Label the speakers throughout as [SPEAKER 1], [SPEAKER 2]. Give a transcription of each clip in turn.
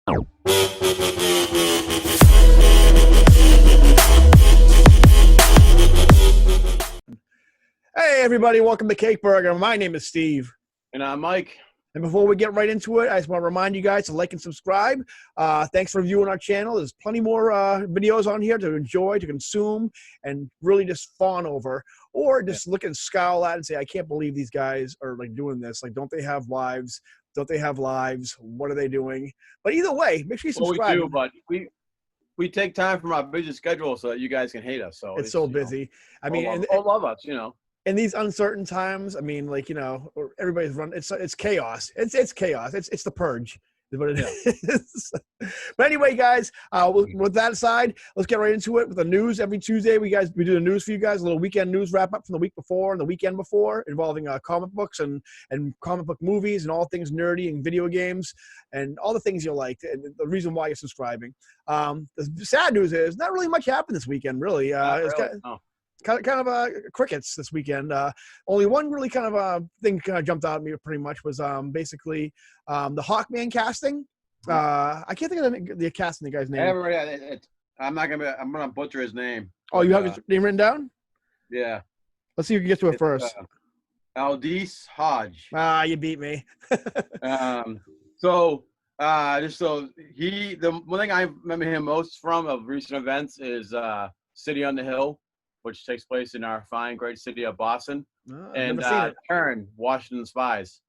[SPEAKER 1] Hey, everybody, welcome to Cake Burger. My name is Steve.
[SPEAKER 2] And I'm Mike.
[SPEAKER 1] And before we get right into it, I just want to remind you guys to like and subscribe. Thanks for viewing our channel. There's plenty more videos on here to enjoy, to consume, and really just fawn over. Or just look and scowl at and say, I can't believe these guys are like doing this. Like, don't they have lives? Don't they have lives? What are they doing? But either way, make sure you subscribe.
[SPEAKER 2] Well, we do, but we take time from our busy schedule so that you guys can hate us. So
[SPEAKER 1] it's so busy. I mean,
[SPEAKER 2] all love us, you know.
[SPEAKER 1] In these uncertain times, I mean, like, you know, everybody's run. It's chaos. It's chaos. It's the purge. Is what it is. But anyway, guys, with that aside, let's get right into it with the news. Every Tuesday, we do the news for you guys, a little weekend news wrap up from the week before and the weekend before, involving comic books and comic book movies and all things nerdy and video games and all the things you like and the reason why you're subscribing. The sad news is not really much happened this weekend, really. Kind of crickets this weekend. Only one really kind of thing kind of jumped out at me pretty much was basically the Hawkman casting. I can't think of the casting guy's name.
[SPEAKER 2] I'm gonna butcher his name.
[SPEAKER 1] Oh, you have his name written down?
[SPEAKER 2] Yeah.
[SPEAKER 1] Let's see if you can get to it first.
[SPEAKER 2] Aldis Hodge.
[SPEAKER 1] You beat me.
[SPEAKER 2] The one thing I remember him most from of recent events is City on the Hill, which takes place in our fine, great city of Boston, and Turn, Washington Spies.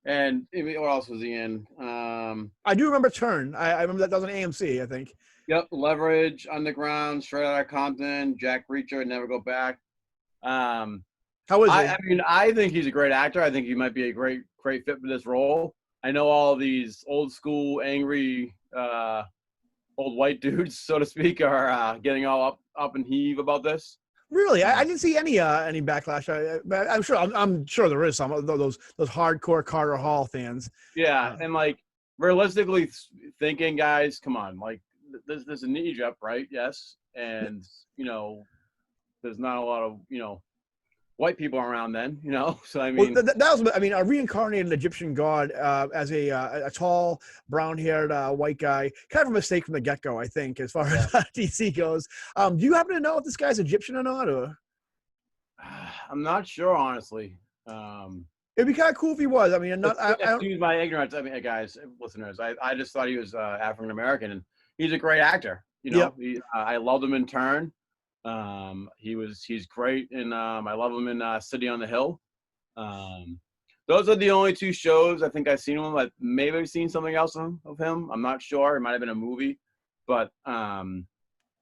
[SPEAKER 2] And what else was he in?
[SPEAKER 1] I do remember Turn. I remember that was on AMC, I think.
[SPEAKER 2] Yep, Leverage, Underground, Straight Outta Compton, Jack Reacher, Never Go Back.
[SPEAKER 1] How is he?
[SPEAKER 2] I mean, I think he's a great actor. I think he might be a great fit for this role. I know all these old school, angry, old white dudes, so to speak, are getting all up and heave about this.
[SPEAKER 1] Really, I didn't see any backlash. I'm sure there is some of those hardcore Carter Hall fans.
[SPEAKER 2] Yeah, and like realistically thinking, guys, come on, like there's an Egypt, right? Yes, and you know, there's not a lot of white people around then, So I mean,
[SPEAKER 1] that was a reincarnated Egyptian god as a tall, brown-haired white guy. Kind of a mistake from the get-go, I think, as far as DC goes. Do you happen to know if this guy's Egyptian or not? Or
[SPEAKER 2] I'm not sure, honestly.
[SPEAKER 1] It'd be kind of cool if he was. I mean,
[SPEAKER 2] excuse my ignorance. I mean, guys, listeners, I just thought he was African American, and he's a great actor. I loved him in Turn. He's great, and I love him in City on the Hill. Those are the only two shows I think I've seen him. I've maybe seen something else of him. I'm not sure. It might have been a movie, but from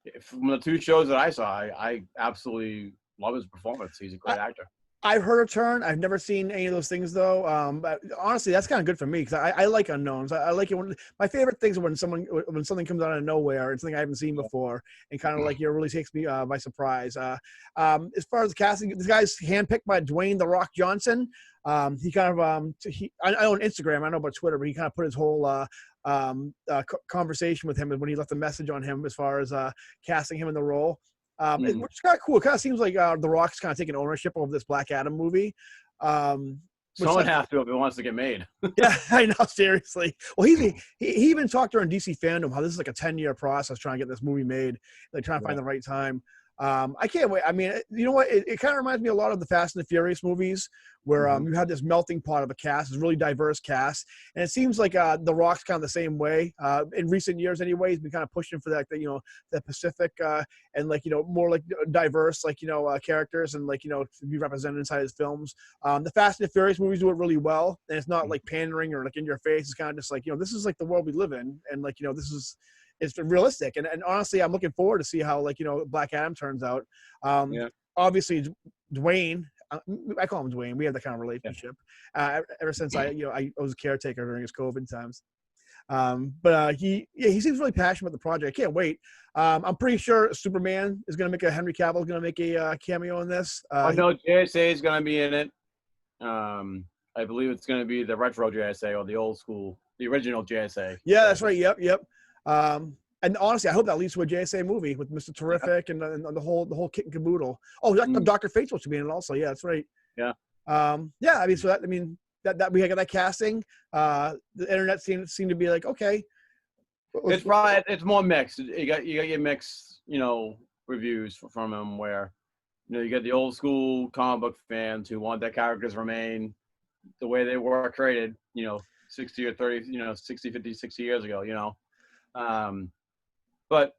[SPEAKER 2] the two shows that I saw, I absolutely love his performance. He's a great actor.
[SPEAKER 1] I've heard of Turn. I've never seen any of those things though. But honestly, that's kind of good for me because I like unknowns. I like it when my favorite things are when something comes out of nowhere and something I haven't seen before and kind of like really takes me by surprise. As far as the casting, this guy's handpicked by Dwayne "The Rock" Johnson. He kind of I on Instagram. I don't know about Twitter, but he kind of put his whole conversation with him when he left a message on him as far as casting him in the role. Which is kind of cool. It kind of seems like The Rock's kind of taking ownership of this Black Adam movie.
[SPEAKER 2] Someone has to if it wants to get made.
[SPEAKER 1] Yeah, I know, seriously. Well, he even talked during DC Fandom how this is like a 10-year process trying to get this movie made. Like trying to find the right time. I can't wait. I mean, you know what? It kind of reminds me a lot of the Fast and the Furious movies where you had this melting pot of a cast, this really diverse cast. And it seems like The Rock's kind of the same way. In recent years anyway, he's been kind of pushing for that Pacific and more like diverse, characters and to be represented inside his films. The Fast and the Furious movies do it really well. And it's not like pandering or like in your face. It's kind of just like, this is like the world we live in. And this is, it's realistic, and honestly, I'm looking forward to see how Black Adam turns out. Obviously, Dwayne, I call him Dwayne. We have that kind of relationship ever since I was a caretaker during his COVID times. But he seems really passionate about the project. I can't wait. I'm pretty sure Superman is going to make Henry Cavill is going to make a cameo in this.
[SPEAKER 2] I know JSA is going to be in it. I believe it's going to be the retro JSA or the old school, the original JSA.
[SPEAKER 1] Yeah, that's right. Yep. And honestly, I hope that leads to a JSA movie with Mr. Terrific and the whole kit and caboodle. Oh, Dr. Fate's supposed to be in it also. Yeah, that's right.
[SPEAKER 2] Yeah.
[SPEAKER 1] That we got that casting. The internet seemed to be like, okay,
[SPEAKER 2] It's more mixed. You got your mixed, reviews from him where, you got the old school comic book fans who want their characters remain the way they were created, 60 or 30, 60, 50, 60 years ago, but,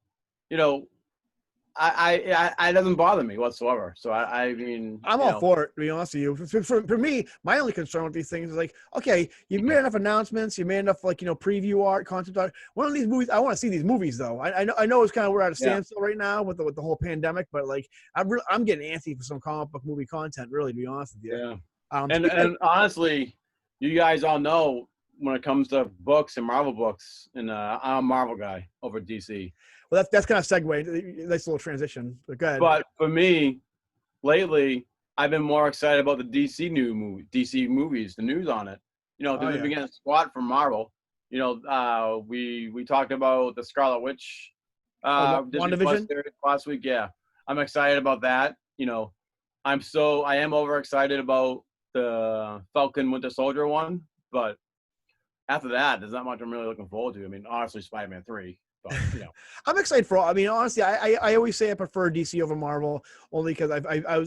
[SPEAKER 2] it doesn't bother me whatsoever. So I mean,
[SPEAKER 1] I'm all for it, to be honest with you. For me, my only concern with these things is like, okay, you've made enough announcements, you made enough preview art, concept art. One of these movies, I want to see these movies though. I know it's kind of we're at a standstill right now with the whole pandemic, but like I'm getting antsy for some comic book movie content, really, to be honest with you.
[SPEAKER 2] Yeah. And honestly, you guys all know when it comes to books and Marvel books, and I'm a Marvel guy over DC.
[SPEAKER 1] Well, that's kind of segue. Nice little transition. But go ahead.
[SPEAKER 2] But for me, lately, I've been more excited about the DC movies, the news on it. We've been getting squat from Marvel. We talked about the Scarlet Witch
[SPEAKER 1] WandaVision
[SPEAKER 2] last week. Yeah, I'm excited about that. I am overexcited about the Falcon Winter Soldier one, but after that, there's not much I'm really looking forward to. I mean, honestly, Spider-Man 3. But,
[SPEAKER 1] I'm excited for all. I mean, honestly, I always say I prefer DC over Marvel only because I think I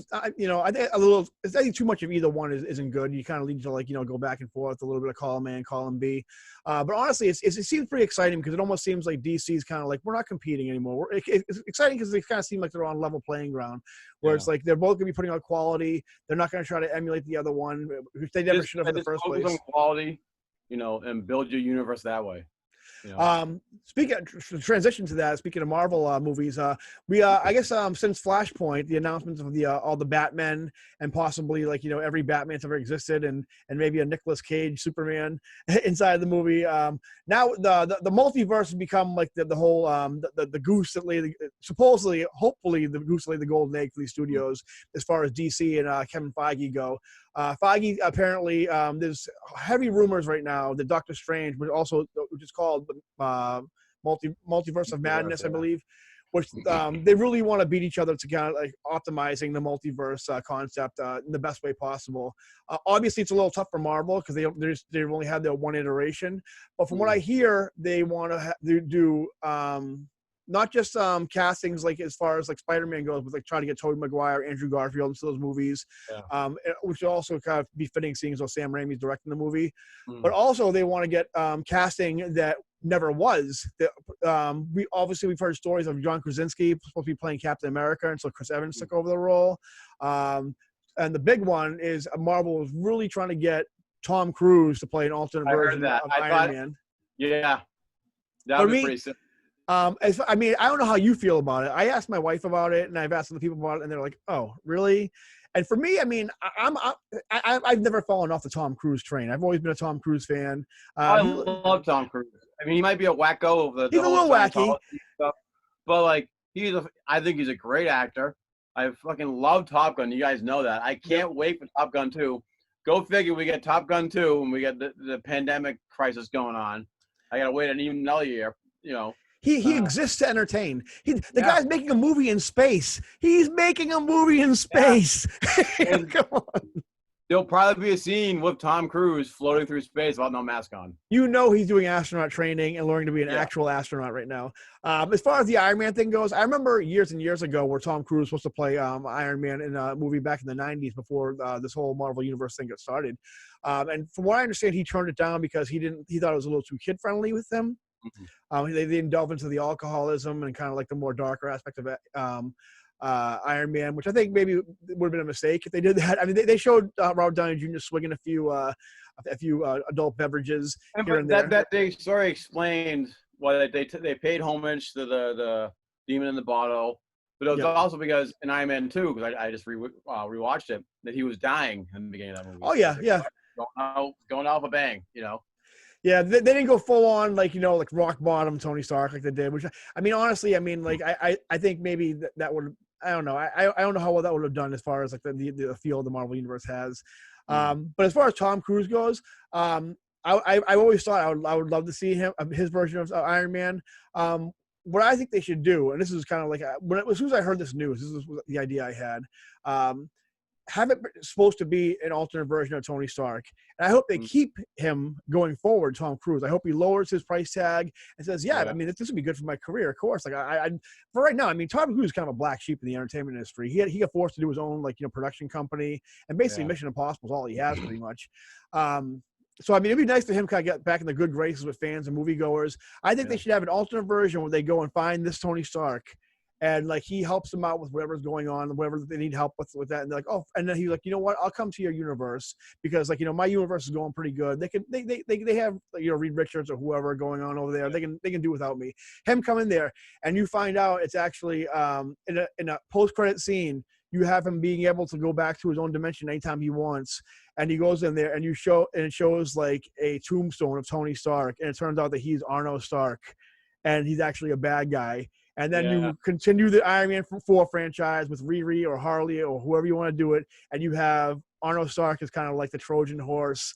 [SPEAKER 1] think too much of either one isn't good. You kind of need to go back and forth a little bit of column A and column B. But honestly, it seems pretty exciting because it almost seems like DC's kind of like we're not competing anymore. It's exciting because they kind of seem like they're on level playing ground, where it's like they're both gonna be putting out quality. They're not gonna try to emulate the other one, which they never should have in the first place.
[SPEAKER 2] On quality, and build your universe that way.
[SPEAKER 1] Speaking of transition to that, speaking of Marvel movies, we I guess since Flashpoint, the announcements of the all the Batmen and possibly every Batman that's ever existed and maybe a Nicolas Cage Superman inside the movie. Now the multiverse has become like the whole the goose that laid hopefully the goose that laid the golden egg for these studios as far as DC and Kevin Feige go. Feige apparently there's heavy rumors right now that Doctor Strange, which is called Multiverse of Madness, I believe, which they really want to beat each other to kind of optimizing the multiverse concept in the best way possible. Obviously, it's a little tough for Marvel because they've only had their one iteration, but from what I hear, they want to do. Not just castings as far as Spider-Man goes, but try to get Tobey Maguire, Andrew Garfield into those movies, which would also kind of be fitting seeing as though Sam Raimi's directing the movie. But also they want to get casting that never was. We've heard stories of John Krasinski supposed to be playing Captain America, and so Chris Evans took over the role. And the big one is Marvel was really trying to get Tom Cruise to play an alternate version of Iron Man.
[SPEAKER 2] Yeah, that would be pretty simple.
[SPEAKER 1] I don't know how you feel about it. I asked my wife about it, and I've asked other people about it, and they're like, "Oh, really?" And for me, I mean, I've never fallen off the Tom Cruise train. I've always been a Tom Cruise fan.
[SPEAKER 2] I love Tom Cruise. I mean, he might be a wacko of
[SPEAKER 1] he's a little wacky
[SPEAKER 2] stuff, but I think he's a great actor. I fucking love Top Gun. You guys know that. I can't wait for Top Gun 2. Go figure, we get Top Gun 2, and we get the pandemic crisis going on. I gotta wait another year.
[SPEAKER 1] He exists to entertain. The guy's making a movie in space. He's making a movie in space. Yeah. Come on.
[SPEAKER 2] There'll probably be a scene with Tom Cruise floating through space without no mask on.
[SPEAKER 1] He's doing astronaut training and learning to be an actual astronaut right now. As far as the Iron Man thing goes, I remember years and years ago where Tom Cruise was supposed to play Iron Man in a movie back in the 90s before this whole Marvel Universe thing got started. And from what I understand, he turned it down because he thought it was a little too kid-friendly with him. They didn't delve into the alcoholism and kind of the more darker aspect of Iron Man, which I think maybe would have been a mistake if they did that. I mean, they showed Robert Downey Jr. swigging a few adult beverages here and there.
[SPEAKER 2] That they sort of explained why they paid homage to the Demon in the Bottle, but it was also because in Iron Man 2, because I just rewatched it, that he was dying in the beginning of that movie.
[SPEAKER 1] Oh yeah.
[SPEAKER 2] Going out of a bang,
[SPEAKER 1] Yeah, they didn't go full on like rock bottom Tony Stark like they did. Which I mean, honestly, I think maybe that would. I don't know. I don't know how well that would have done as far as the feel the Marvel Universe has. But as far as Tom Cruise goes, I always thought I would love to see his version of Iron Man. What I think they should do, and this is kind of as soon as I heard this news, this is the idea I had. have it supposed to be an alternate version of Tony Stark. And I hope they keep him going forward, Tom Cruise. I hope he lowers his price tag and says, I mean, this would be good for my career, of course. Like I for right now, I mean, Tom Cruise is kind of a black sheep in the entertainment industry. He got forced to do his own, like, production company, and basically Mission Impossible is all he has pretty much. So, I mean, it'd be nice for him to kind of get back in the good graces with fans and moviegoers. I think they should have an alternate version where they go and find this Tony Stark, and like he helps them out with whatever's going on, whatever they need help with that. And they're like, oh, and then he's like, you know what? I'll come to your universe because, like, my universe is going pretty good. They have Reed Richards or whoever going on over there. They can do without me. Him come in there, and you find out it's actually in a post-credit scene. You have him being able to go back to his own dimension anytime he wants. And he goes in there and it shows like a tombstone of Tony Stark. And it turns out that he's Arno Stark and he's actually a bad guy. And then you continue the Iron Man 4 franchise with Riri or Harley or whoever you want to do it. And you have Arno Stark as kind of like the Trojan horse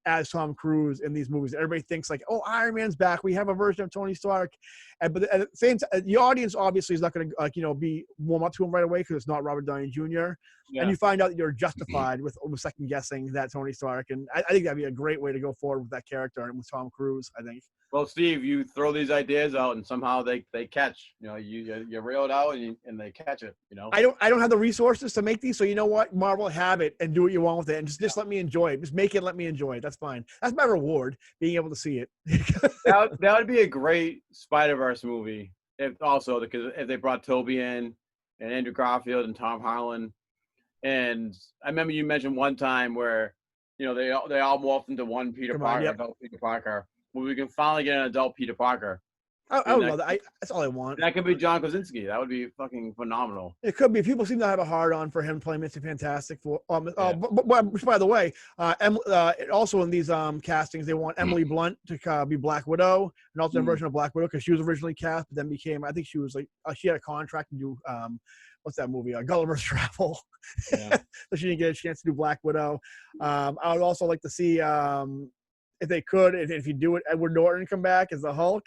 [SPEAKER 1] as Tom Cruise in these movies. Everybody thinks like, oh, Iron Man's back. We have a version of Tony Stark. But at the same time, the audience obviously is not going to be warm up to him right away because it's not Robert Downey Jr. Yeah. And you find out that you're justified with second guessing that Tony Stark. And I think that'd be a great way to go forward with that character and with Tom Cruise, I think.
[SPEAKER 2] Well, Steve, you throw these ideas out and somehow they catch. You reel it out and they catch it.
[SPEAKER 1] I don't have the resources to make these, so you know what? Marvel, have it and do what you want with it, and just let me enjoy it. Just make it, let me enjoy it. That's fine. That's my reward, being able to see it.
[SPEAKER 2] that would be a great Spider-Verse movie. Because if they brought Toby in and Andrew Garfield and Tom Holland, and I remember you mentioned one time where they all morphed into one Peter Parker, adult Peter Parker. Well, we can finally get an adult Peter Parker.
[SPEAKER 1] I would love that. That's all I want.
[SPEAKER 2] That could be John Krasinski. That would be fucking phenomenal.
[SPEAKER 1] It could be. People seem to have a hard on for him playing Mr. Fantastic. Which, by the way, also in these castings, they want Emily Blunt to be Black Widow, an alternate version of Black Widow, because she was originally cast, but then became. I think she was like she had a contract to do what's that movie? Gulliver's Travel. Yeah. So she didn't get a chance to do Black Widow. I would also like to see. If they could, if you do it, Edward Norton come back as the Hulk.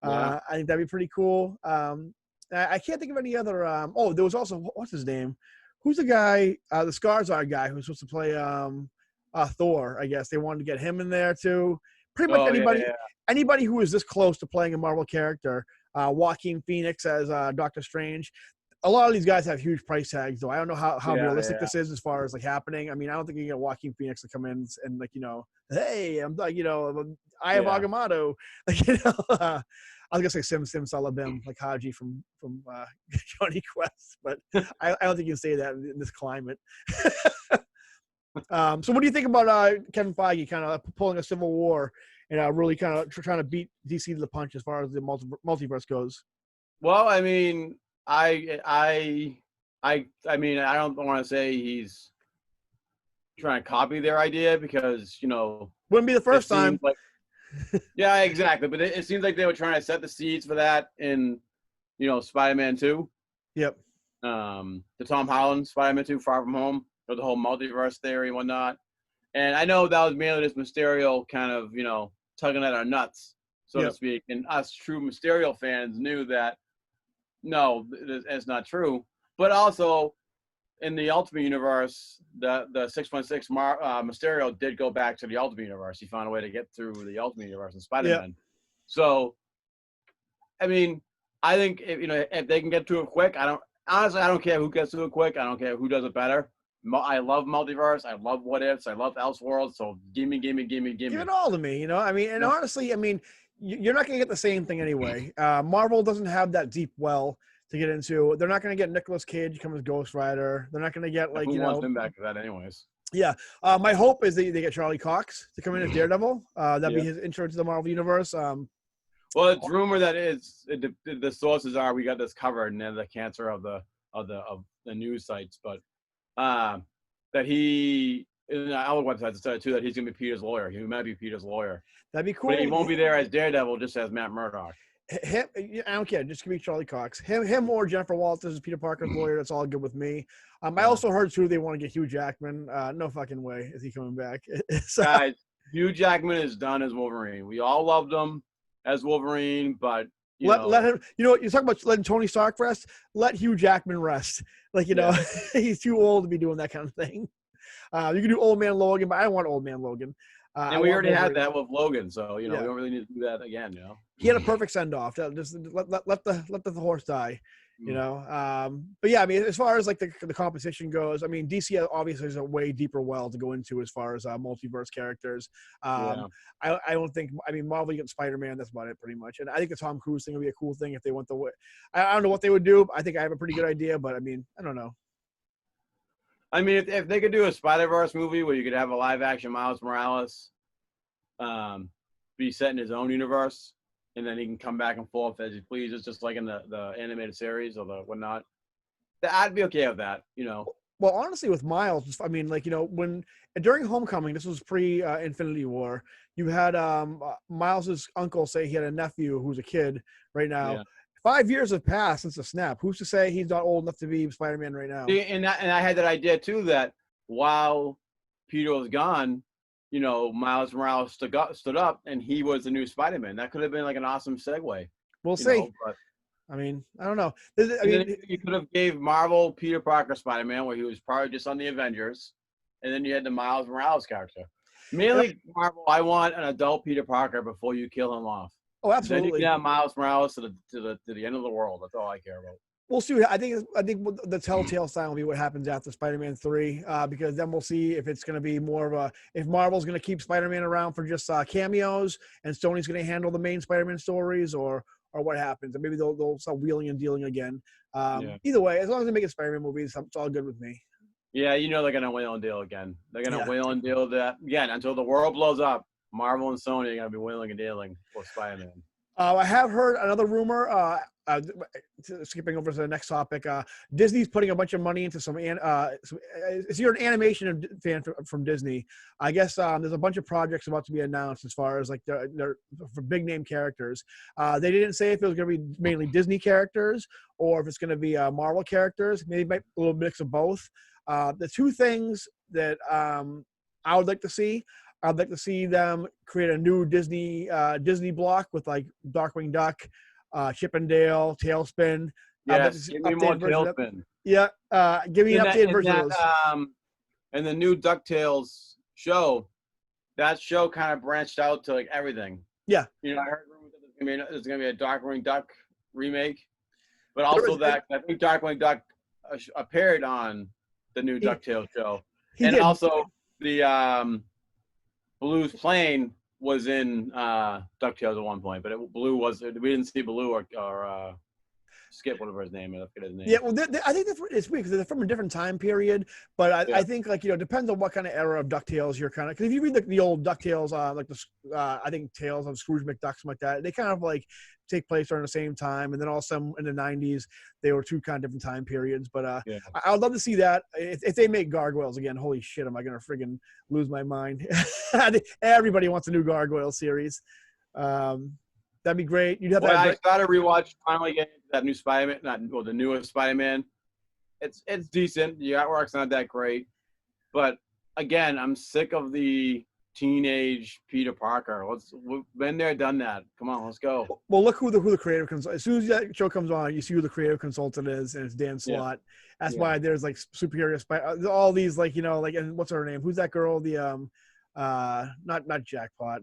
[SPEAKER 1] I think that'd be pretty cool. I can't think of any other. There was also, what's his name? Who's the guy? The Skarsgård guy who's supposed to play Thor. I guess they wanted to get him in there too. Pretty much anybody who is this close to playing a Marvel character. Joaquin Phoenix as Doctor Strange. A lot of these guys have huge price tags, though. I don't know how realistic this is as far as like happening. I mean, I don't think you can get Joaquin Phoenix to come in and like, hey, I'm like, I have Agamotto. Like, I was gonna say Sim Salabim, like Haji from Johnny Quest, but I don't think you can say that in this climate. So what do you think about Kevin Feige kind of pulling a civil war and really kind of trying to beat DC to the punch as far as the multiverse goes?
[SPEAKER 2] Well, I mean, I mean, I don't want to say he's trying to copy their idea because,
[SPEAKER 1] wouldn't be the first time.
[SPEAKER 2] Yeah, exactly. But it seems like they were trying to set the seeds for that in, Spider-Man 2.
[SPEAKER 1] Yep.
[SPEAKER 2] The Tom Holland Spider-Man 2, Far From Home, or the whole multiverse theory and whatnot. And I know that was mainly this Mysterio kind of, tugging at our nuts, so to speak. And us true Mysterio fans knew that, no, it's not true. But also, in the Ultimate Universe, the 616 Mysterio did go back to the Ultimate Universe. He found a way to get through the Ultimate Universe in Spider-Man. Yeah. So, I mean, I think if they can get to it quick, I don't care who gets to it quick. I don't care who does it better. I love multiverse. I love what ifs. I love Elseworlds. So give me. Give
[SPEAKER 1] it all to me. I mean, and honestly, I mean, you're not going to get the same thing anyway. Marvel doesn't have that deep well to get into. They're not going to get Nicolas Cage to come as Ghost Rider. They're not going to get like
[SPEAKER 2] who wants him back to that anyways.
[SPEAKER 1] Yeah. My hope is they get Charlie Cox to come in as Daredevil. That'd be his intro to the Marvel Universe.
[SPEAKER 2] Well, it's rumored that the sources are we got this covered and they're the cancer of the news sites, but that he in our website said too that he's gonna be Peter's lawyer. He might be Peter's lawyer.
[SPEAKER 1] That'd be cool.
[SPEAKER 2] But he won't be there as Daredevil, just as Matt Murdock.
[SPEAKER 1] Him, I don't care. Just give me Charlie Cox. Him or Jennifer Walters as Peter Parker's lawyer. That's all good with me. I also heard too they want to get Hugh Jackman. No fucking way is he coming back.
[SPEAKER 2] Guys, Hugh Jackman is done as Wolverine. We all loved him as Wolverine, but
[SPEAKER 1] Let him. You know what you're talking about? Letting Tony Stark rest. Let Hugh Jackman rest. Like he's too old to be doing that kind of thing. You can do Old Man Logan, but I don't want Old Man Logan.
[SPEAKER 2] And we already had that with Logan, so we don't really need to do that again.
[SPEAKER 1] He had a perfect send off. Just let the horse die. But yeah, I mean, as far as like the competition goes, I mean, DC obviously is a way deeper well to go into as far as multiverse characters. I don't think. I mean, Marvel, you get Spider-Man. That's about it, pretty much. And I think the Tom Cruise thing would be a cool thing if they went the way. I don't know what they would do. I think I have a pretty good idea, but I mean, I don't know.
[SPEAKER 2] I mean, if they could do a Spider-Verse movie where you could have a live-action Miles Morales be set in his own universe, and then he can come back and forth as he pleases, just like in the animated series or the whatnot, I'd be okay with that,
[SPEAKER 1] Well, honestly, with Miles, I mean, like, when during Homecoming, this was pre-Infinity War, you had Miles's uncle say he had a nephew who's a kid right now. Yeah. 5 years have passed since the snap. Who's to say he's not old enough to be Spider-Man right now?
[SPEAKER 2] And I had that idea, too, that while Peter was gone, Miles Morales stood up, and he was the new Spider-Man. That could have been like an awesome segue.
[SPEAKER 1] We'll see. But, I mean, I don't know.
[SPEAKER 2] You could have gave Marvel Peter Parker Spider-Man, where he was probably just on the Avengers, and then you had the Miles Morales character. Mainly, Marvel, I want an adult Peter Parker before you kill him off.
[SPEAKER 1] Oh, absolutely.
[SPEAKER 2] Then you can have Miles Morales to the end of the world. That's all I care about.
[SPEAKER 1] We'll see. I think the telltale sign will be what happens after Spider-Man 3, because then we'll see if it's going to be more of if Marvel's going to keep Spider-Man around for just cameos, and Sony's going to handle the main Spider-Man stories, or what happens. And maybe they'll start wheeling and dealing again. Either way, as long as they make a Spider-Man movies, it's all good with me.
[SPEAKER 2] Yeah, they're going to wheel and deal again. They're going to wheel and deal that again until the world blows up. Marvel and Sony are going to be wheeling and dealing for Spider-Man.
[SPEAKER 1] I have heard another rumor. Skipping over to the next topic, Disney's putting a bunch of money into some. If you're an animation fan from Disney, I guess there's a bunch of projects about to be announced as far as like they're for big name characters. They didn't say if it was going to be mainly Disney characters or if it's going to be Marvel characters. Maybe a little mix of both. The two things that I would like to see. I'd like to see them create a new Disney block with like Darkwing Duck, Chip and Dale, Tailspin.
[SPEAKER 2] Yes, give me more Tailspin.
[SPEAKER 1] Yeah, give me an updated version of those.
[SPEAKER 2] And the new DuckTales show, that show kind of branched out to like everything.
[SPEAKER 1] Yeah.
[SPEAKER 2] I heard there's going to be a Darkwing Duck remake, but also I think Darkwing Duck appeared on the new DuckTales show. Also the Blue's plane was in DuckTales at one point, but we didn't see Blue or Skip, whatever his name is. I forget his name.
[SPEAKER 1] Yeah, well, I think it's weird because they're from a different time period, but I think like it depends on what kind of era of DuckTales you're kind of. Because if you read the old DuckTales, like I think Tales of Scrooge McDuck, something like that, they kind of like take place during the same time, and then also in the 90s they were two kind of different time periods. But I would love to see that if they make Gargoyles again. Holy shit, am I gonna friggin' lose my mind? Everybody wants a new Gargoyle series. That'd be great. You'd have
[SPEAKER 2] that. I started rewatch finally getting that new Spider-Man, the newest Spider-Man. It's decent. The artwork's not that great, but again, I'm sick of the teenage Peter Parker. We've been there, done that. Come on, let's go.
[SPEAKER 1] Well, look who the creative consultant. As soon as that show comes on, you see who the creative consultant is, and it's Dan Slott. Yeah. That's why there's like superior all these like and what's her name? Who's that girl? The not Jackpot.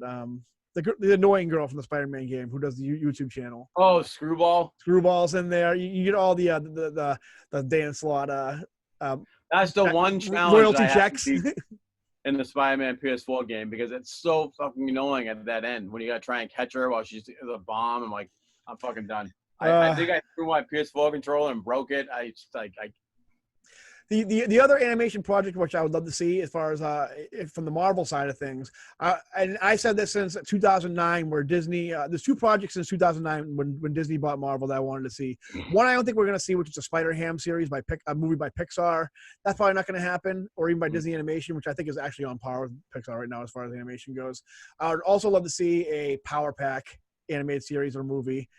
[SPEAKER 1] The annoying girl from the Spider-Man game who does the YouTube channel.
[SPEAKER 2] Oh, Screwball.
[SPEAKER 1] Screwball's in there. You get all the Dan Slott.
[SPEAKER 2] That's the one challenge
[SPEAKER 1] royalty checks
[SPEAKER 2] in the Spider-Man PS4 game because it's so fucking annoying at that end when you gotta try and catch her while she's a bomb. I'm like, I'm fucking done. I think I threw my PS4 controller and broke it.
[SPEAKER 1] The other animation project which I would love to see as far as from the Marvel side of things, and I said this since 2009 where Disney, there's two projects since 2009 when Disney bought Marvel that I wanted to see. One I don't think we're going to see, which is a Spider-Ham series a movie by Pixar. That's probably not going to happen, or even by Disney Animation, which I think is actually on par with Pixar right now as far as animation goes. I would also love to see a Power Pack animated series or movie.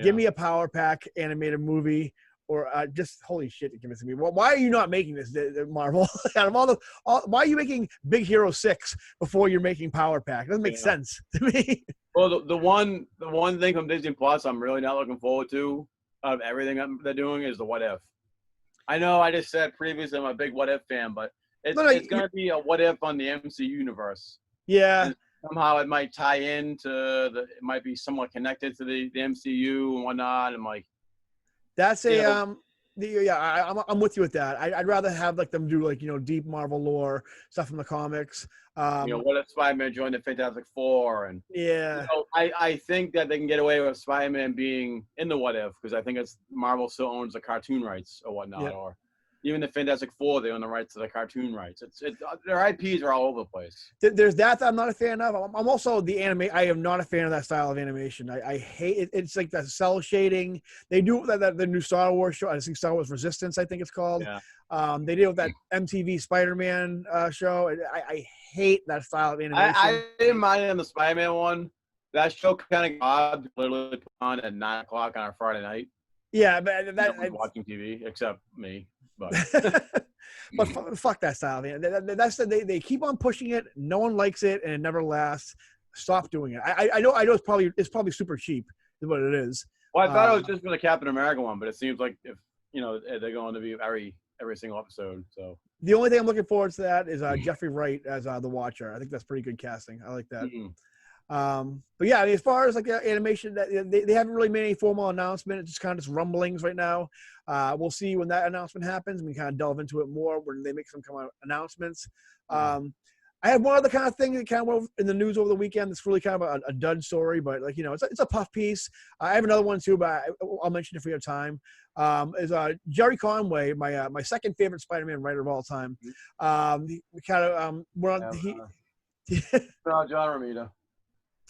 [SPEAKER 1] Give me a Power Pack animated movie or just holy shit, you're convincing me. Well, why are you not making this, Marvel? Out of why are you making Big Hero 6 before you're making Power Pack? It doesn't make sense to me.
[SPEAKER 2] Well, the one thing from Disney Plus I'm really not looking forward to of everything they're doing is the What If. I know I just said previously I'm a big What If fan, but it's going to be a What If on the MCU universe.
[SPEAKER 1] Yeah.
[SPEAKER 2] And somehow it might tie into it might be somewhat connected to the MCU and whatnot. I'm like,
[SPEAKER 1] that's I'm with you with that. I'd rather have like them do like, deep Marvel lore stuff from the comics.
[SPEAKER 2] What if Spider-Man joined the Fantastic Four? And I think that they can get away with Spider-Man being in the What If because I think it's Marvel still owns the cartoon rights or whatnot, or even the Fantastic Four, they own the rights to the cartoon rights. It's their IPs are all over the place.
[SPEAKER 1] There's that I'm not a fan of. I'm also the anime. I am not a fan of that style of animation. I hate it. It's like that cell shading. They do that the new Star Wars show. I think Star Wars Resistance, I think it's called. Yeah. They did with that MTV Spider-Man show. I hate that style of animation.
[SPEAKER 2] I didn't mind it on the Spider-Man one. That show kind of got literally put on at 9 o'clock on a Friday night.
[SPEAKER 1] Yeah, but
[SPEAKER 2] watching TV except me. But
[SPEAKER 1] fuck that style, man. They keep on pushing it. No one likes it, and it never lasts. Stop doing it. I know it's probably super cheap, is what it is.
[SPEAKER 2] Well, I thought it was just for the Captain America one, but it seems like if they're going to be every single episode. So
[SPEAKER 1] the only thing I'm looking forward to that is Jeffrey Wright as the Watcher. I think that's pretty good casting. I like that. Mm-hmm. But yeah, I mean, as far as like animation, they haven't really made any formal announcement. It's just kind of just rumblings right now. We'll see when that announcement happens. We can kind of delve into it more when they make some kind of announcements. I had one other kind of thing that kind of went in the news over the weekend. That's really kind of a dud story, but like, it's a puff piece. I have another one too, but I'll mention it if we have time. Is Gerry Conway, my second favorite Spider-Man writer of all time. John
[SPEAKER 2] Romita.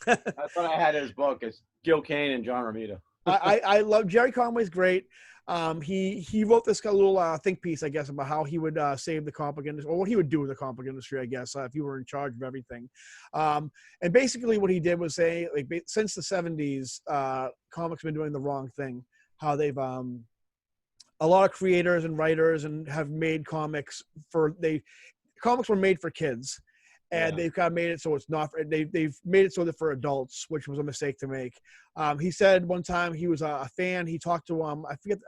[SPEAKER 2] That's what I had in his book. It's Gil Kane and John Romita.
[SPEAKER 1] I love Gerry Conway's great. He wrote this little think piece, I guess, about how he would save the comic industry, or what he would do with the comic industry, I guess, if he were in charge of everything. And basically what he did was say, like, since the 70s, comics have been doing the wrong thing. How they've a lot of creators and writers and have made comics comics were made for kids. And they've kind of made it so it's not. They've made it so that for adults, which was a mistake to make. He said one time he was a fan. He talked to I forget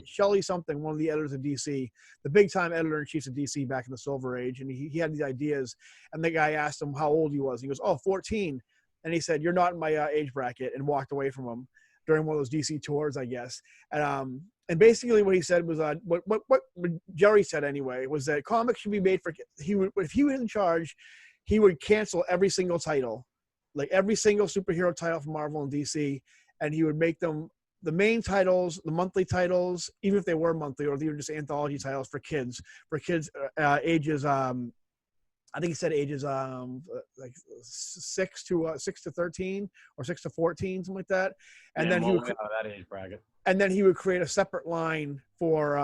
[SPEAKER 1] Shelley something, one of the editors of DC, the big time editor in chief of DC back in the Silver Age, and he had these ideas. And the guy asked him how old he was. He goes, 14. And he said, "You're not in my age bracket," and walked away from him during one of those DC tours, I guess. And basically what he said was what Gerry said anyway was that comics should be made for kids. If he was in charge, he would cancel every single title, like every single superhero title from Marvel and DC, and he would make them the main titles, the monthly titles, even if they were monthly or they were just anthology titles for kids ages I think he said ages like 6 to 13 or 6 to 14, something like that. And then he would
[SPEAKER 2] that age bracket.
[SPEAKER 1] And then he would create a separate line for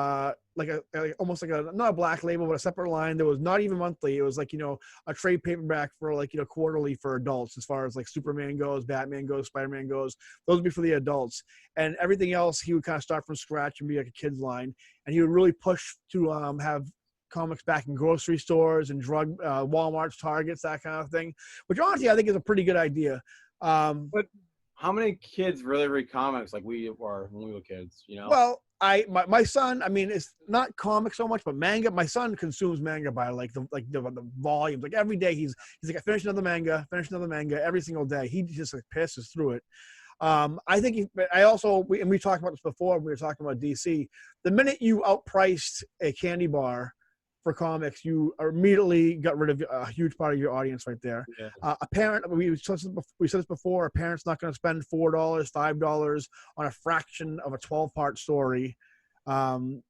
[SPEAKER 1] almost like not a black label, but a separate line that was not even monthly. It was like, a trade paperback for like, quarterly for adults, as far as like Superman goes, Batman goes, Spider-Man goes. Those would be for the adults. And everything else, he would kind of start from scratch and be like a kid's line. And he would really push to have comics back in grocery stores and drug Walmart's, Targets, that kind of thing, which honestly I think is a pretty good idea.
[SPEAKER 2] But how many kids really read comics like we were when we were kids?
[SPEAKER 1] Well, my son, I mean, it's not comics so much, but manga. My son consumes manga by like the volumes. Like every day, he's like, I finish another manga every single day. He just like pisses through it. I think we talked about this before. We were talking about DC. The minute you outpriced a candy bar for comics, you immediately got rid of a huge part of your audience right there. Yeah. A parent, we said this before, a parent's not going to spend $4, $5 on a fraction of a 12-part story that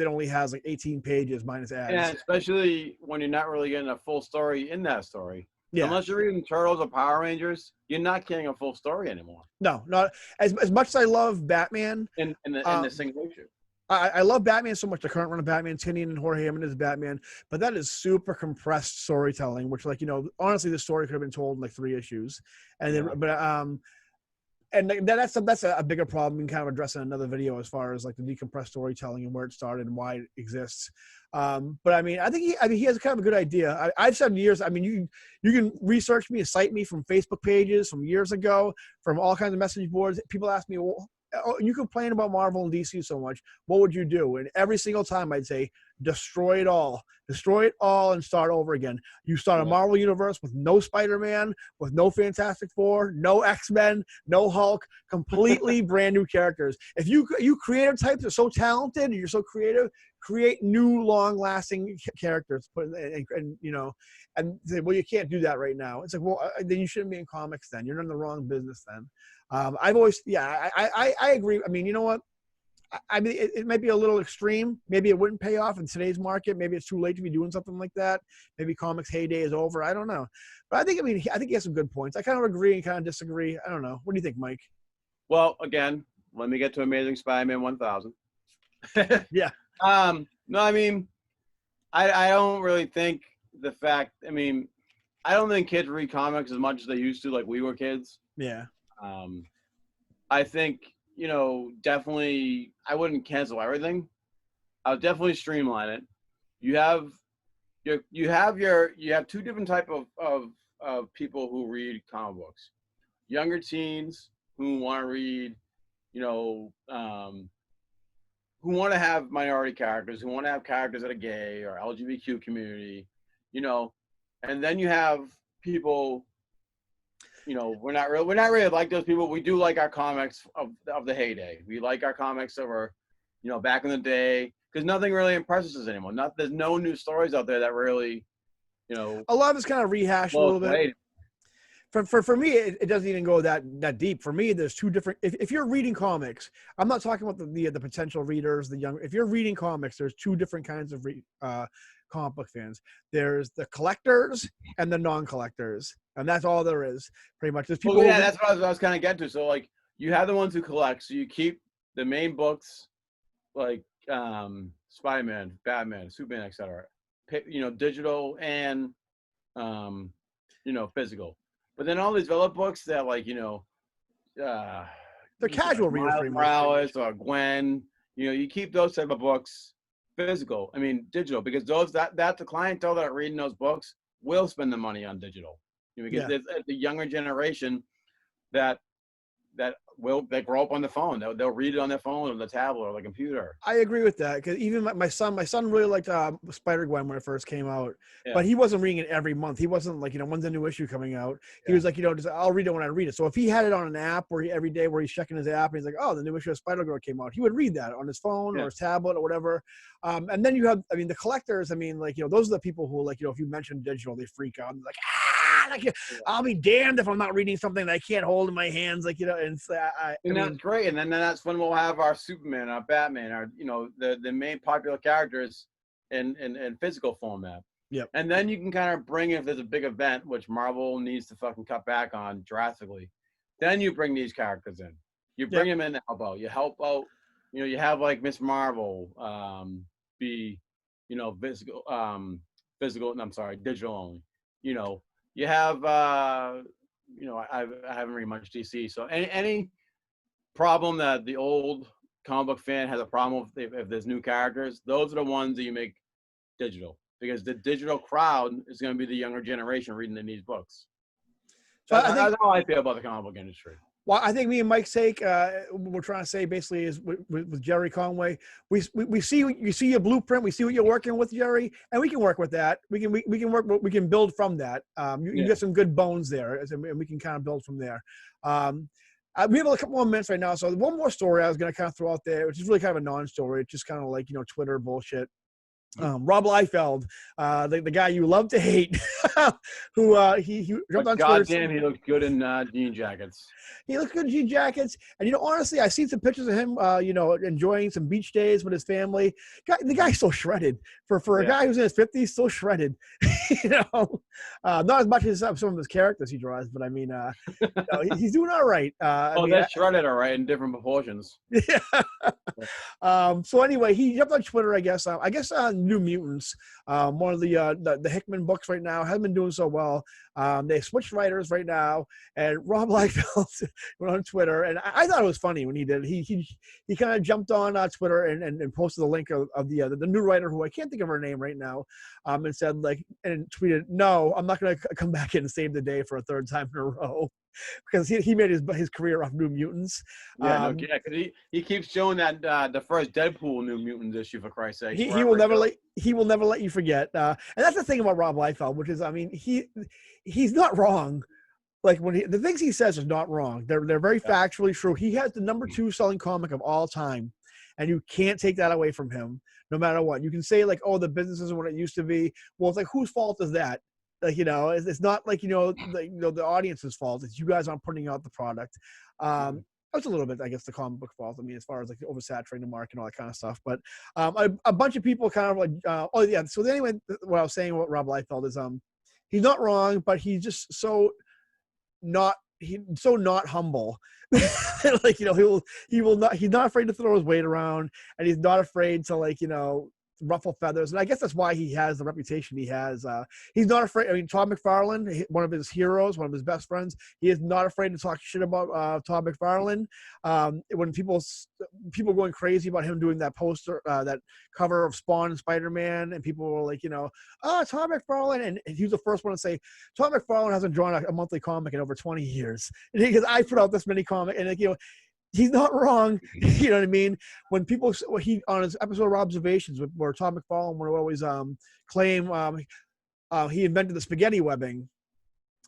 [SPEAKER 1] only has like 18 pages minus ads.
[SPEAKER 2] Yeah, especially when you're not really getting a full story in that story.
[SPEAKER 1] Yeah.
[SPEAKER 2] Unless you're reading Turtles or Power Rangers, you're not getting a full story anymore.
[SPEAKER 1] No, not as much as I love Batman.
[SPEAKER 2] In the single issue.
[SPEAKER 1] I love Batman so much, the current run of Batman, Tinian and Jorge Jimenez Batman, but that is super compressed storytelling, which, like, honestly, the story could have been told in like 3 issues. And then, but and that's a bigger problem. We can kind of address in another video as far as like the decompressed storytelling and where it started and why it exists. But I mean, I think he has kind of a good idea. I've said years. I mean, you can research me, cite me from Facebook pages from years ago, from all kinds of message boards. People ask me, well, you complain about Marvel and DC so much. What would you do? And every single time I'd say, destroy it all and start over again. You start a Marvel universe with no Spider-Man, with no Fantastic Four, no X-Men, no Hulk, completely brand new characters. If you creative types are so talented and you're so creative, create new long-lasting characters. And you know, and say, well, you can't do that right now. It's like, well, then you shouldn't be in comics. Then you're in the wrong business. Then I've always, I agree. I mean, you know what? I mean, it might be a little extreme. Maybe it wouldn't pay off in today's market. Maybe it's too late to be doing something like that. Maybe comics heyday is over. I don't know. But I think he has some good points. I kind of agree and kind of disagree. I don't know. What do you think, Mike?
[SPEAKER 2] Well, again, let me get to Amazing Spider-Man 1000.
[SPEAKER 1] Yeah.
[SPEAKER 2] No, I mean, I don't really think the fact, I mean, I don't think kids read comics as much as they used to, like we were kids.
[SPEAKER 1] Yeah.
[SPEAKER 2] I think, you know, definitely, I wouldn't cancel everything. I would definitely streamline it. You have two different type of people who read comic books. Younger teens who want to read, you know, who want to have minority characters, who want to have characters that are gay or LGBTQ community, you know, and then you have people, you know, we're not really like those people. We do like our comics of the heyday. We like our comics that were, you know, back in the day, because nothing really impresses us anymore. There's no new stories out there that really, you know.
[SPEAKER 1] A lot of it's kind of rehashed a little bit. For me, it doesn't even go that deep. For me, there's two different. If you're reading comics, I'm not talking about the potential readers, the young. If you're reading comics, there's two different kinds of comic book fans. There's the collectors and the non-collectors, and that's all there is, pretty much. There's people.
[SPEAKER 2] Well, yeah, that's what I was kind of getting to. So, like, you have the ones who collect. So you keep the main books, like Spider-Man, Batman, Superman, etc. You know, digital and you know, physical. But then all these other books that, like, you know,
[SPEAKER 1] they're casual readers, pretty much.
[SPEAKER 2] Morales or Gwen, you know, you keep those type of books physical. I mean, digital, because that the clientele that are reading those books will spend the money on digital. You know, because there's the younger generation that they grow up on the phone. They'll read it on their phone or the tablet or the computer.
[SPEAKER 1] I agree with that, because even my son really liked Spider-Gwen when it first came out, but he wasn't reading it every month. He wasn't like, you know, when's a new issue coming out? He was like, you know, just I'll read it when I read it. So if he had it on an app every day where he's checking his app and he's like, oh, the new issue of Spider-Girl came out, he would read that on his phone or his tablet or whatever. And then you have, I mean, the collectors. I mean, like, you know, those are the people who, like, you know, if you mention digital, they freak out and like, like, I'll be damned if I'm not reading something that I can't hold in my hands, like, you know. And
[SPEAKER 2] that's great. And then that's when we'll have our Superman, our Batman, our, you know, the main popular characters in physical format.
[SPEAKER 1] Yep.
[SPEAKER 2] And then you can kind of bring, if there's a big event, which Marvel needs to fucking cut back on drastically, then you bring these characters in. You bring them in to help out. You help out. You know, you have like Miss Marvel be, you know, physical. I'm sorry, digital only. You know. You have, you know, I haven't read much DC, so any problem that the old comic book fan has a problem with, if there's new characters, those are the ones that you make digital, because the digital crowd is going to be the younger generation reading in these books. So that's how I feel about the comic book industry.
[SPEAKER 1] Well, I think me and Mike's take, what we're trying to say basically is with Gerry Conway, we see you see your blueprint, we see what you're working with, Gerry, and we can work with that. We can build from that. You get some good bones there, and we can kind of build from there. We have a couple more minutes right now, so one more story I was going to kind of throw out there, which is really kind of a non-story. It's just kind of like, you know, Twitter bullshit. Rob Liefeld, the guy you love to hate, who he jumped on Twitter.
[SPEAKER 2] Goddamn, he looked good in jean jackets.
[SPEAKER 1] He looks good in jean jackets, and you know, honestly, I seen some pictures of him, you know, enjoying some beach days with his family. The guy's so shredded for a guy who's in his 50s, so shredded. You know, not as much as some of his characters he draws, but I mean, you know, he's doing all right.
[SPEAKER 2] That's shredded, all right, in different proportions.
[SPEAKER 1] Yeah. So anyway, he jumped on Twitter, I guess reading New Mutants. One of the Hickman books right now hasn't been doing so well. They switched writers right now, and Rob Liefeld went on Twitter, and I thought it was funny when he did. He kind of jumped on Twitter and posted the link of the new writer, who I can't think of her name right now, and said and tweeted, "No, I'm not going to come back in and save the day for a third time in a row." Because he made his career off New Mutants.
[SPEAKER 2] Yeah, because he keeps showing that the first Deadpool New Mutants issue, for Christ's sake.
[SPEAKER 1] He will never let you forget. And that's the thing about Rob Liefeld, which is, I mean, he's not wrong. Like the things he says is not wrong. They're very factually true. He has the number 2 selling comic of all time, and you can't take that away from him, no matter what. You can say oh, the business isn't what it used to be. Well, it's like, whose fault is that? It's not like the audience's fault. It's you guys aren't putting out the product. That's a little bit, I guess, the comic book fault. I mean, as far as oversaturating the market and all that kind of stuff. But a bunch of people kind of oh yeah. So anyway, what I was saying about Rob Liefeld is he's not wrong, but he's just so not humble. He's not afraid to throw his weight around, and he's not afraid to ruffle feathers, and I guess that's why he has the reputation he has. He's not afraid. I mean, Todd McFarlane, one of his heroes, one of his best friends, he is not afraid to talk shit about Todd McFarlane. When people going crazy about him doing that poster, that cover of Spawn and Spider-Man, and people were like, Todd McFarlane, and he was the first one to say, Todd McFarlane hasn't drawn a monthly comic in over 20 years, and because I put out this many comics, and he's not wrong. You know what I mean? When people, on his episode of Observations, where Tom McFarlane would always claim he invented the spaghetti webbing,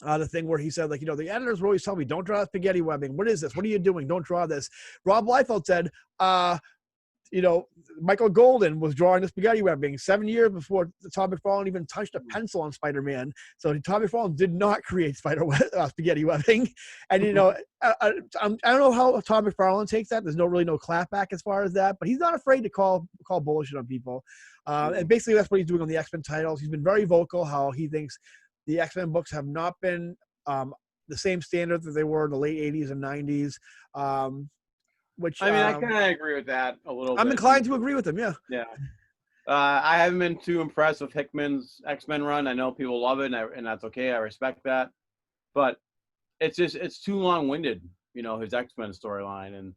[SPEAKER 1] the thing where he said, the editors would always tell me, don't draw spaghetti webbing. What is this? What are you doing? Don't draw this. Rob Liefeld said, Michael Golden was drawing the spaghetti webbing 7 years before Todd McFarlane even touched a pencil on Spider-Man. So Todd McFarlane did not create spaghetti webbing. And, I don't know how Todd McFarlane takes that. There's really no clapback as far as that, but he's not afraid to call bullshit on people. And basically that's what he's doing on the X-Men titles. He's been very vocal how he thinks the X-Men books have not been the same standard that they were in the late 80s and 90s. Which
[SPEAKER 2] I mean, I kind of agree with that a little bit.
[SPEAKER 1] I'm inclined to agree with him, yeah.
[SPEAKER 2] Yeah. I haven't been too impressed with Hickman's X-Men run. I know people love it, and that's okay. I respect that. But it's too long-winded, his X-Men storyline. And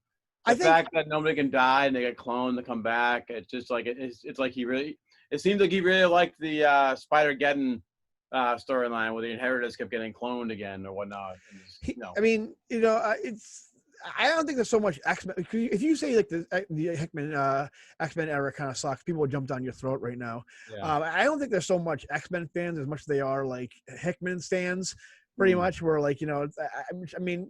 [SPEAKER 2] the fact that nobody can die and they get cloned to come back, it's just like, it's like it seems like he really liked the Spider-Geddon storyline where the Inheritors kept getting cloned again or whatnot.
[SPEAKER 1] I mean, I don't think there's so much X-Men. If you say the Hickman X-Men era kind of sucks, people will jump down your throat right now. Yeah. I don't think there's so much X-Men fans as much as they are Hickman stands. Pretty much, where I mean,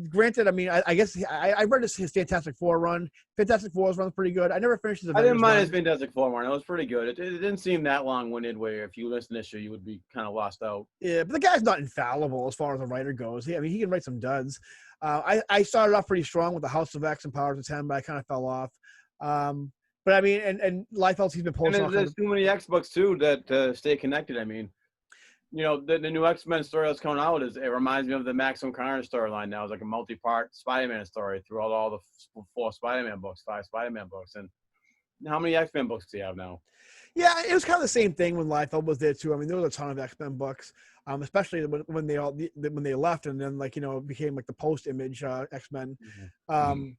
[SPEAKER 1] granted, I mean, I guess I read his Fantastic Four run. Fantastic Four's run pretty good. I never finished his Avengers
[SPEAKER 2] I didn't mind
[SPEAKER 1] run.
[SPEAKER 2] His Fantastic Four run. It was pretty good. It didn't seem that long-winded where if you listen to this show, you would be kind of lost out.
[SPEAKER 1] Yeah, but the guy's not infallible as far as a writer goes. I mean, he can write some duds. I started off pretty strong with the House of X and Powers of 10, but I kind of fell off. But I mean, and Liefeld, he's been posting.
[SPEAKER 2] And there's too many X books too that stay connected. I mean, the new X-Men story that's coming out it reminds me of the Maximum Carnage storyline now. It's like a multi-part Spider-Man story throughout all the 4 Spider-Man books, 5 Spider-Man books. And how many X-Men books do you have now?
[SPEAKER 1] Yeah, it was kind of the same thing when Liefeld was there too. I mean, there was a ton of X-Men books, especially when they left, and then it became the post-image X-Men. Mm-hmm.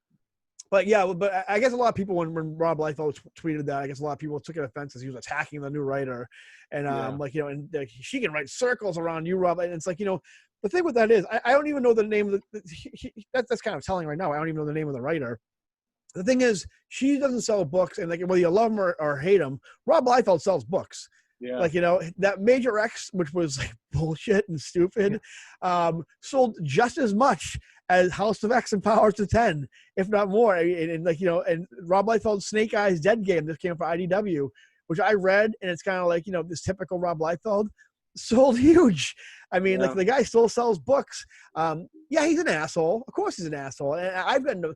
[SPEAKER 1] But yeah, but I guess a lot of people when Rob Liefeld tweeted that, I guess a lot of people took it offense as he was attacking the new writer, and she can write circles around you, Rob, and it's the thing with that is I don't even know the name of that's kind of telling right now. I don't even know the name of the writer. The thing is, she doesn't sell books, and whether you love him or hate him, Rob Liefeld sells books. Yeah. That Major X, which was bullshit and stupid, sold just as much as House of X and Powers of 10, if not more. And Rob Liefeld's Snake Eyes Dead Game, this came from IDW, which I read, and it's kind of this typical Rob Liefeld, sold huge. I mean, the guy still sells books. Yeah, he's an asshole. Of course he's an asshole. And I've gotten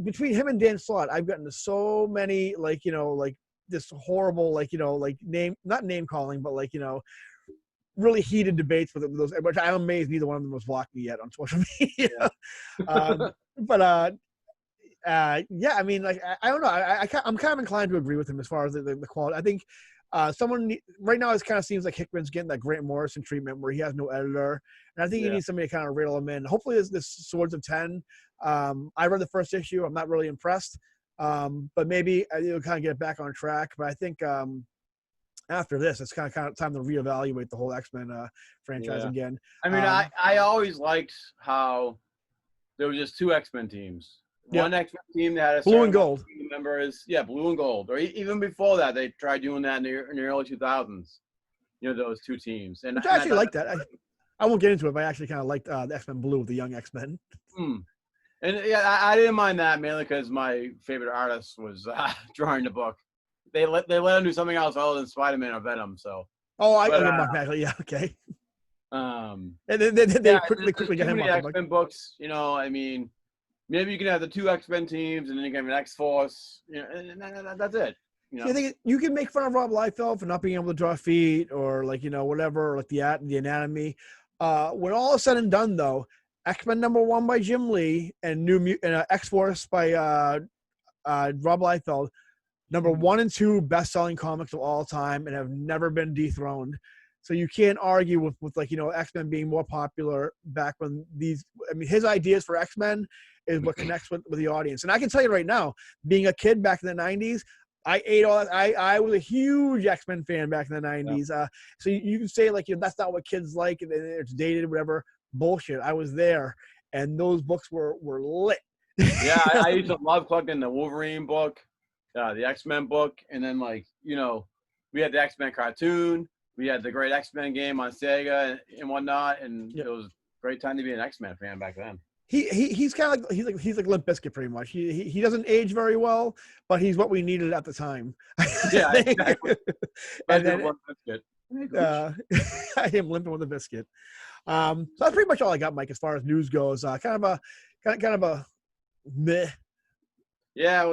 [SPEAKER 1] between him and Dan Slott, I've gotten to so many, this horrible, not name calling, but really heated debates with those, which I'm amazed neither one of them has blocked me yet on social media. But yeah, I mean, like, I don't know. I'm kind of inclined to agree with him as far as the quality. I think right now it kind of seems like Hickman's getting that Grant Morrison treatment where he has no editor, and I think he needs somebody to kind of reel him in. Hopefully, this Swords of 10. I read the first issue. I'm not really impressed, but maybe it'll kind of get back on track. But I think after this, it's kind of time to reevaluate the whole X-Men franchise again.
[SPEAKER 2] I mean, I always liked how there were just 2 X-Men teams. One X-Men team that had a
[SPEAKER 1] blue and gold
[SPEAKER 2] members, blue and gold. Or even before that, they tried doing that in the early 2000s. You know, those 2 teams. And
[SPEAKER 1] I actually like that. I won't get into it, but I actually kind of liked the X-Men Blue, the young X-Men.
[SPEAKER 2] And I didn't mind that mainly because my favorite artist was drawing the book. They let him do something else other than Spider-Man or Venom. So.
[SPEAKER 1] I Mark Bagley. Yeah, okay.
[SPEAKER 2] And
[SPEAKER 1] then they quickly get him off the
[SPEAKER 2] X-Men books. You know, I mean, maybe you can have the 2 X-Men teams, and then you can have an X-Force. You know, and that's it. You know?
[SPEAKER 1] I think you can make fun of Rob Liefeld for not being able to draw feet or like whatever, or like the anatomy. When all is said and done, though, X-Men #1 by Jim Lee and X-Force by Rob Liefeld, #1 and 2 best-selling comics of all time and have never been dethroned. So you can't argue with X-Men being more popular back when his ideas for X-Men is what connects with the audience. And I can tell you right now, being a kid back in the 90s, I ate all that. I was a huge X-Men fan back in the 90s. So you can say that's not what kids like and it's dated, whatever. Bullshit. I was there and those books were lit.
[SPEAKER 2] Yeah, I used to love collecting the Wolverine book, the X-Men book, and then we had the X-Men cartoon. We had the great X-Men game on Sega and whatnot, and it was a great time to be an X-Men fan back then.
[SPEAKER 1] He's kind of he's like Limp Bizkit pretty much. He doesn't age very well, but he's what we needed at the time.
[SPEAKER 2] Yeah, exactly.
[SPEAKER 1] And then, I am limping with a biscuit. So that's pretty much all I got, Mike, as far as news goes. Kind of a meh.
[SPEAKER 2] Yeah,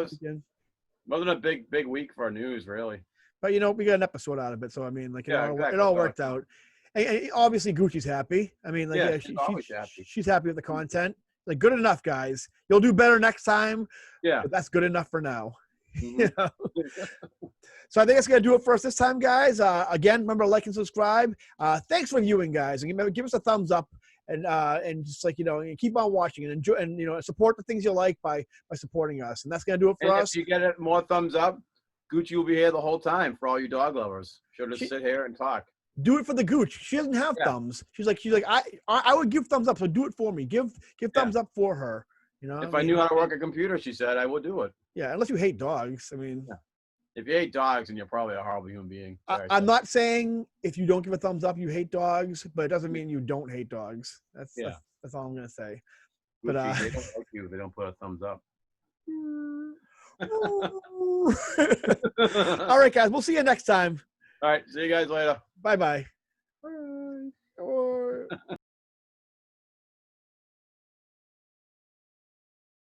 [SPEAKER 2] wasn't a big week for news really.
[SPEAKER 1] But we got an episode out of it, so I mean, it all worked out. And obviously, Gucci's happy. I mean, she's happy with the content. Like, good enough, guys. You'll do better next time.
[SPEAKER 2] Yeah,
[SPEAKER 1] but that's good enough for now.
[SPEAKER 2] Mm-hmm.
[SPEAKER 1] So I think that's gonna do it for us this time, guys. Again, remember to like and subscribe. Thanks for viewing, guys, and give us a thumbs up and just keep on watching and enjoy and support the things you like by supporting us. And that's gonna do it for us.
[SPEAKER 2] If you get more thumbs up, Gucci will be here the whole time for all you dog lovers. She'll just sit here and talk.
[SPEAKER 1] Do it for the Gooch. She doesn't have thumbs. She's like I would give thumbs up, so do it for me. Give thumbs up for her.
[SPEAKER 2] If I knew how to work a computer, she said, I would do it.
[SPEAKER 1] Yeah, unless you hate dogs. I mean,
[SPEAKER 2] if you hate dogs, then you're probably a horrible human being.
[SPEAKER 1] I'm not saying if you don't give a thumbs up, you hate dogs, but it doesn't mean you don't hate dogs. That's all I'm gonna say. But
[SPEAKER 2] they don't like you. They don't put a thumbs up.
[SPEAKER 1] All right, guys. We'll see you next time.
[SPEAKER 2] All right. See you guys later.
[SPEAKER 1] Bye-bye.
[SPEAKER 2] Bye.